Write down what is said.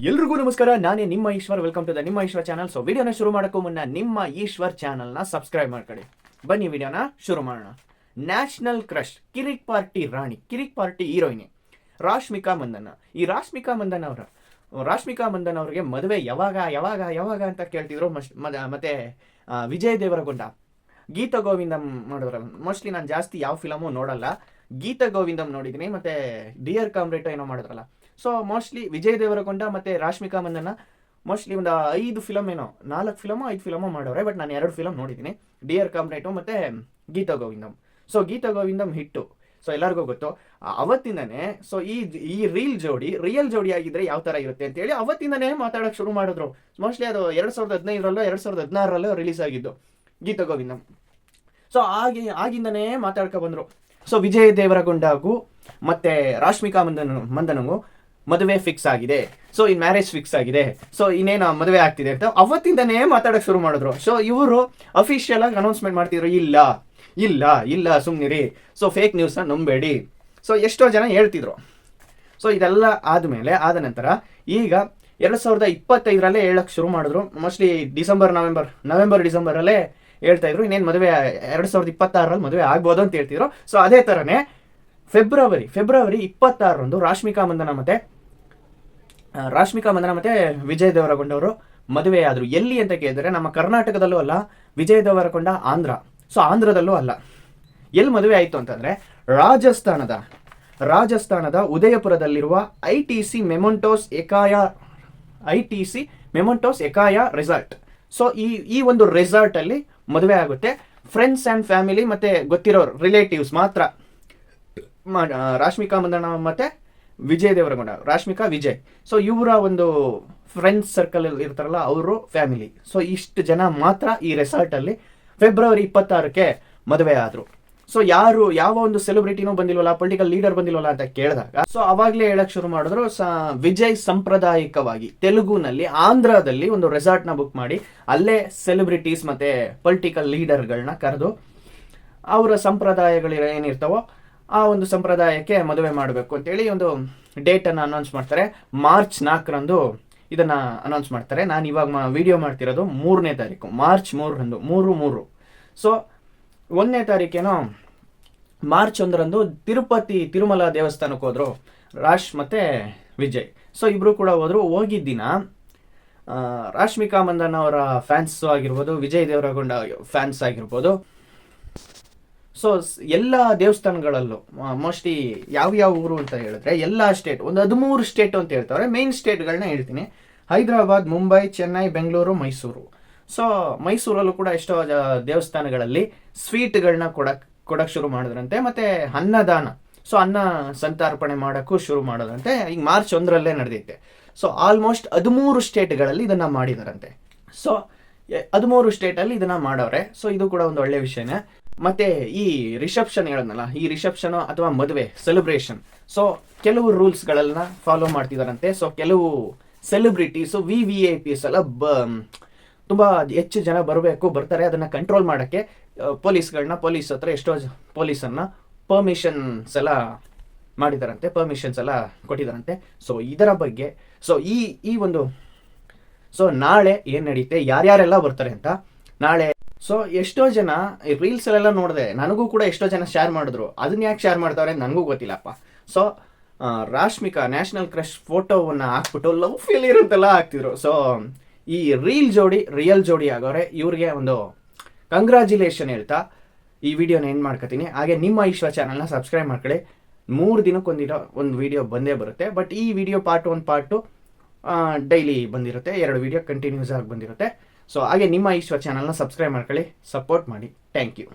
ಎಲ್ರಿಗೂ ನಮಸ್ಕಾರ. ನಾನೇ ನಿಮ್ಮ ಈಶ್ವರ್. ವೆಲ್ಕಮ್ ಟು ದ ನಿಮ್ಮ ಈಶ್ವರ್ ಚಾನಲ್. ಸೊ ವಿಡಿಯೋನ ಶುರು ಮಾಡೋಕ್ಕೂ ಮುನ್ನ ನಿಮ್ಮ ಈಶ್ವರ್ ಚಾನಲ್ನ ಸಬ್ಸ್ಕ್ರೈಬ್ ಮಾಡ್ಕೊಳ್ಳಿ. ಬನ್ನಿ ವಿಡಿಯೋನ ಶುರು ಮಾಡೋಣ. ನ್ಯಾಷನಲ್ ಕ್ರಶ್ ಕಿರಿಕ್ ಪಾರ್ಟಿ ರಾಣಿ, ಕಿರಿಕ್ ಪಾರ್ಟಿ ಹೀರೋಯಿನಿ ರಾಶ್ಮಿಕಾ ಮಂದಣ್ಣ. ಈ ರಾಶ್ಮಿಕಾ ಮಂದಣ್ಣ ಅವ್ರಿಗೆ ಮದುವೆ ಯಾವಾಗ ಅಂತ ಕೇಳ್ತಿದ್ರು. ಮತ್ತೆ ವಿಜಯ್ ದೇವರಕೊಂಡ ಗೀತ ಗೋವಿಂದಂ ಮಾಡಿದ್ರಲ್ಲ. ಮೋಸ್ಟ್ಲಿ ನಾನು ಜಾಸ್ತಿ ಯಾವ ಫಿಲಮು ನೋಡಲ್ಲ. ಗೀತ ಗೋವಿಂದಂ ನೋಡಿದ್ದೀನಿ, ಮತ್ತೆ ಡಿಯರ್ ಕಾಮ್ರೇಟ್ ಏನೋ ಮಾಡಿದ್ರಲ್ಲ. ಸೊ ಮೋಸ್ಟ್ಲಿ ವಿಜಯ್ ದೇವರಕೊಂಡ ಮತ್ತು ರಾಶ್ಮಿಕಾ ಮಂದಣ್ಣ ಮೋಸ್ಟ್ಲಿ ಒಂದು 5 ಫಿಲಮೋ ಮಾಡೋರೆ. ಬಟ್ ನಾನು 2 ಫಿಲಮ್ ನೋಡಿದ್ದೀನಿ, ಡಿಯರ್ ಕಾಮ್ರೇಟು ಮತ್ತು ಗೀತ ಗೋವಿಂದಂ. ಸೊ ಗೀತ ಗೋವಿಂದಂ ಹಿಟ್ಟು, ಸೊ ಎಲ್ಲರಿಗೂ ಗೊತ್ತು. ಅವತ್ತಿಂದನೇ ಸೊ ಈ ರಿಯಲ್ ಜೋಡಿ ಆಗಿದ್ರೆ ಯಾವ ಥರ ಇರುತ್ತೆ ಅಂತೇಳಿ ಅವತ್ತಿಂದನೇ ಮಾತಾಡೋಕ್ಕೆ ಶುರು ಮಾಡಿದ್ರು. ಮೋಸ್ಟ್ಲಿ ಅದು 2015ರಲ್ಲೋ 2016ರಲ್ಲೋ ರಿಲೀಸ್ ಆಗಿದ್ದು ಗೀತ ಗೋವಿಂದಂ. ಸೊ ಆಗಿಂದನೇ ಮಾತಾಡ್ಕೊ ಬಂದರು. ಸೊ ವಿಜಯ್ ದೇವರಕೊಂಡಗೂ ಮತ್ತು ರಾಶ್ಮಿಕಾ ಮಂದನಗೂ ಮದುವೆ ಫಿಕ್ಸ್ ಆಗಿದೆ. ಸೊ ಮ್ಯಾರೇಜ್ ಫಿಕ್ಸ್ ಆಗಿದೆ. ಸೊ ಇನ್ನೇನು ಮದುವೆ ಆಗ್ತಿದೆ ಅಂತ ಅವತ್ತಿಂದನೇ ಮಾತಾಡೋಕ್ಕೆ ಶುರು ಮಾಡಿದ್ರು. ಸೊ ಇವರು ಅಫಿಷಿಯಲ್ ಆಗಿ ಅನೌನ್ಸ್ಮೆಂಟ್ ಮಾಡ್ತಿದ್ರು, ಇಲ್ಲ ಸುಮ್ಮನಿರಿ, ಸೊ ಫೇಕ್ ನ್ಯೂಸ್ನ ನಂಬೇಡಿ. ಸೊ ಎಷ್ಟೋ ಜನ ಹೇಳ್ತಿದ್ರು. ಸೊ ಇದೆಲ್ಲ ಆದ ನಂತರ ಈಗ 2025ರಲ್ಲೇ ಹೇಳಕ್ಕೆ ಶುರು ಮಾಡಿದ್ರು. ಮೋಸ್ಟ್ಲಿ ನವೆಂಬರ್ ಡಿಸೆಂಬರಲ್ಲೇ ಹೇಳ್ತಾ ಇದ್ರು ಇನ್ನೇನು ಮದುವೆ 2026ರಲ್ಲಿ ಮದುವೆ ಆಗ್ಬೋದು ಅಂತ ಹೇಳ್ತಿದ್ರು. ಸೊ ಅದೇ ಥರನೇ ಫೆಬ್ರವರಿ 26ರಂದು ರಾಶ್ಮಿಕಾ ಮಂದಣ್ಣ ಮತ್ತೆ ವಿಜಯ್ ದೇವರಕೊಂಡವರು ಮದುವೆ ಆದರು. ಎಲ್ಲಿ ಅಂತ ಕೇಳಿದ್ರೆ ನಮ್ಮ ಕರ್ನಾಟಕದಲ್ಲೂ ಅಲ್ಲ, ವಿಜಯ್ ದೇವರಕೊಂಡ ಆಂಧ್ರ. ಸೊ ಆಂಧ್ರದಲ್ಲೂ ಅಲ್ಲ. ಎಲ್ಲಿ ಮದುವೆ ಆಯಿತು ಅಂತಂದರೆ ರಾಜಸ್ಥಾನದ ಉದಯಪುರದಲ್ಲಿರುವ ಐಟಿಸಿ ಮೆಮೊಂಟೋಸ್ ಎಕಾಯ ರೆಸಾರ್ಟ್. ಸೊ ಈ ಒಂದು ರೆಸಾರ್ಟಲ್ಲಿ ಮದುವೆ ಆಗುತ್ತೆ. ಫ್ರೆಂಡ್ಸ್ ಆ್ಯಂಡ್ ಫ್ಯಾಮಿಲಿ ಮತ್ತು ಗೊತ್ತಿರೋರು ರಿಲೇಟಿವ್ಸ್ ಮಾತ್ರ. ರಾಶ್ಮಿಕಾ ಮಂದಣ್ಣ ಮತ್ತು ವಿಜಯ್ ದೇವರಕೊಂಡ, ರಾಶ್ಮಿಕಾ ವಿಜಯ್. ಸೊ ಇವರ ಒಂದು ಫ್ರೆಂಡ್ಸ್ ಸರ್ಕಲ್ ಇರ್ತಾರಲ್ಲ, ಅವರು ಫ್ಯಾಮಿಲಿ. ಸೊ ಇಷ್ಟು ಜನ ಮಾತ್ರ ಈ ರೆಸಾರ್ಟಲ್ಲಿ ಫೆಬ್ರವರಿ 26ಕ್ಕೆ ಮದುವೆ ಆದರು. ಸೊ ಯಾವ ಒಂದು ಸೆಲೆಬ್ರಿಟಿನೂ ಬಂದಿಲ್ವಲ್ಲ, ಪೊಲಿಟಿಕಲ್ ಲೀಡರ್ ಬಂದಿಲ್ವಲ್ಲ ಅಂತ ಕೇಳಿದಾಗ ಸೊ ಅವಾಗಲೇ ಹೇಳಕ್ ಶುರು ಮಾಡಿದ್ರು. ವಿಜಯ್ ಸಾಂಪ್ರದಾಯಿಕವಾಗಿ ತೆಲುಗುನಲ್ಲಿ ಆಂಧ್ರದಲ್ಲಿ ಒಂದು ರೆಸಾರ್ಟ್ನ ಬುಕ್ ಮಾಡಿ ಅಲ್ಲೇ ಸೆಲೆಬ್ರಿಟೀಸ್ ಮತ್ತು ಪೊಲಿಟಿಕಲ್ ಲೀಡರ್ಗಳನ್ನ ಕರೆದು ಅವರ ಸಂಪ್ರದಾಯಗಳು ಏನಿರ್ತಾವೋ ಆ ಒಂದು ಸಂಪ್ರದಾಯಕ್ಕೆ ಮದುವೆ ಮಾಡಬೇಕು ಅಂತೇಳಿ ಒಂದು ಡೇಟನ್ನು ಅನೌನ್ಸ್ ಮಾಡ್ತಾರೆ. ಮಾರ್ಚ್ 4ರಂದು ಇದನ್ನು ಅನೌನ್ಸ್ ಮಾಡ್ತಾರೆ. ನಾನು ಇವಾಗ ವಿಡಿಯೋ ಮಾಡ್ತಿರೋದು 3ನೇ ತಾರೀಕು, ಮಾರ್ಚ್ 3ರಂದು 3 ಸೊ 1ನೇ ತಾರೀಕೇನೋ ಮಾರ್ಚ್ 1ರಂದು ತಿರುಮಲ ದೇವಸ್ಥಾನಕ್ಕೆ ಹೋದರು ರಾಶ್ ಮತ್ತು ವಿಜಯ್. ಸೊ ಇಬ್ಬರು ಕೂಡ ಹೋಗಿದ್ದ ದಿನ ರಾಶ್ಮಿಕಾ ಮಂದಣ್ಣ ಅವರ ಫ್ಯಾನ್ಸು ಆಗಿರ್ಬೋದು, ವಿಜಯ್ ದೇವರಕೊಂಡ ಫ್ಯಾನ್ಸ್ ಆಗಿರ್ಬೋದು. ಸೊ ಎಲ್ಲ ದೇವಸ್ಥಾನಗಳಲ್ಲೂ ಮೋಸ್ಟ್ಲಿ ಯಾವ ಊರು ಅಂತ ಹೇಳಿದ್ರೆ ಎಲ್ಲ ಸ್ಟೇಟ್, ಒಂದು 13 ಸ್ಟೇಟು ಅಂತ ಹೇಳ್ತಾರೆ. ಮೇನ್ ಸ್ಟೇಟ್ಗಳನ್ನ ಹೇಳ್ತೀನಿ: ಹೈದರಾಬಾದ್, ಮುಂಬೈ, ಚೆನ್ನೈ, ಬೆಂಗಳೂರು, ಮೈಸೂರು. ಸೊ ಮೈಸೂರಲ್ಲೂ ಕೂಡ ಎಷ್ಟೋ ದೇವಸ್ಥಾನಗಳಲ್ಲಿ ಸ್ವೀಟ್ಗಳನ್ನ ಕೊಡಕ್ಕೆ ಶುರು ಮಾಡಿದ್ರಂತೆ. ಮತ್ತು ಅನ್ನದಾನ, ಸೊ ಅನ್ನ ಸಂತರ್ಪಣೆ ಮಾಡೋಕ್ಕೂ ಶುರು ಮಾಡೋದಂತೆ. ಈಗ ಮಾರ್ಚ್ 1ರಲ್ಲೇ ನಡೆದೈತೆ. ಸೊ ಆಲ್ಮೋಸ್ಟ್ 13 ಸ್ಟೇಟ್ಗಳಲ್ಲಿ ಇದನ್ನು ಮಾಡಿದಾರಂತೆ. ಸೊ 13 ಸ್ಟೇಟಲ್ಲಿ ಇದನ್ನು ಮಾಡವ್ರೆ. ಸೊ ಇದು ಕೂಡ ಒಂದು ಒಳ್ಳೆ ವಿಷಯನೇ. ಮತ್ತು ಈ ರಿಸೆಪ್ಷನ್ ಹೇಳಿದ್ನಲ್ಲ, ಈ ರಿಸೆಪ್ಷನು ಅಥವಾ ಮದುವೆ ಸೆಲೆಬ್ರೇಷನ್, ಸೊ ಕೆಲವು ರೂಲ್ಸ್ಗಳನ್ನ ಫಾಲೋ ಮಾಡ್ತಿದಾರಂತೆ. ಸೊ ಕೆಲವು ಸೆಲೆಬ್ರಿಟೀಸು VVIPs ಎಲ್ಲ ತುಂಬ ಹೆಚ್ಚು ಜನ ಬರ್ತಾರೆ. ಅದನ್ನು ಕಂಟ್ರೋಲ್ ಮಾಡೋಕ್ಕೆ ಪೊಲೀಸ್ ಹತ್ರ ಎಷ್ಟೋ ಪೊಲೀಸನ್ನು ಪರ್ಮಿಷನ್ಸ್ ಎಲ್ಲ ಕೊಟ್ಟಿದ್ದಾರಂತೆ. ಸೊ ಇದರ ಬಗ್ಗೆ ಸೊ ನಾಳೆ ಏನು ನಡೀತೆ, ಯಾರ್ಯಾರೆಲ್ಲ ಬರ್ತಾರೆ ಅಂತ ನಾಳೆ. ಸೊ ಎಷ್ಟೋ ಜನ ರೀಲ್ಸಲ್ಲೆಲ್ಲ ನೋಡಿದೆ, ನನಗೂ ಕೂಡ ಎಷ್ಟೋ ಜನ ಶೇರ್ ಮಾಡಿದ್ರು. ಅದನ್ನ ಯಾಕೆ ಶೇರ್ ಮಾಡ್ತಾವ್ರೆ ನನಗೂ ಗೊತ್ತಿಲ್ಲಪ್ಪ. ಸೊ ರಾಶ್ಮಿಕಾ ನ್ಯಾಷನಲ್ ಕ್ರಶ್ ಫೋಟೋವನ್ನು ಹಾಕ್ಬಿಟ್ಟು ಲವ್ ಫೇಲಿಯರ್ ಅಂತೆಲ್ಲ ಹಾಕ್ತಿದ್ರು. ಸೊ ಈ ರಿಯಲ್ ಜೋಡಿ ಆಗೋರೆ. ಇವ್ರಿಗೆ ಒಂದು ಕಂಗ್ರ್ಯಾಚುಲೇಷನ್ ಹೇಳ್ತಾ ಈ ವಿಡಿಯೋನ ಎಂಡ್ ಮಾಡ್ಕೊತೀನಿ. ಹಾಗೆ ನಿಮ್ಮ ಈಶ್ವರ್ ಚಾನಲ್ನ ಸಬ್ಸ್ಕ್ರೈಬ್ ಮಾಡ್ಕೊಳ್ಳಿ. 3 ದಿನಕ್ಕೊಂದಿನ ಒಂದು ವಿಡಿಯೋ ಬಂದೇ ಬರುತ್ತೆ. ಬಟ್ ಈ ವಿಡಿಯೋ ಪಾರ್ಟ್ 1 ಪಾರ್ಟ್ 2 ಡೈಲಿ ಬಂದಿರುತ್ತೆ. 2 ವಿಡಿಯೋ ಕಂಟಿನ್ಯೂಸ್ ಆಗಿ ಬಂದಿರುತ್ತೆ. ಸೊ ಹಾಗೆ ನಿಮ್ಮ ಈಶ್ವರ್ ಚಾನಲ್ನ ಸಬ್ಸ್ಕ್ರೈಬ್ ಮಾಡ್ಕೊಳ್ಳಿ, ಸಪೋರ್ಟ್ ಮಾಡಿ. Thank you.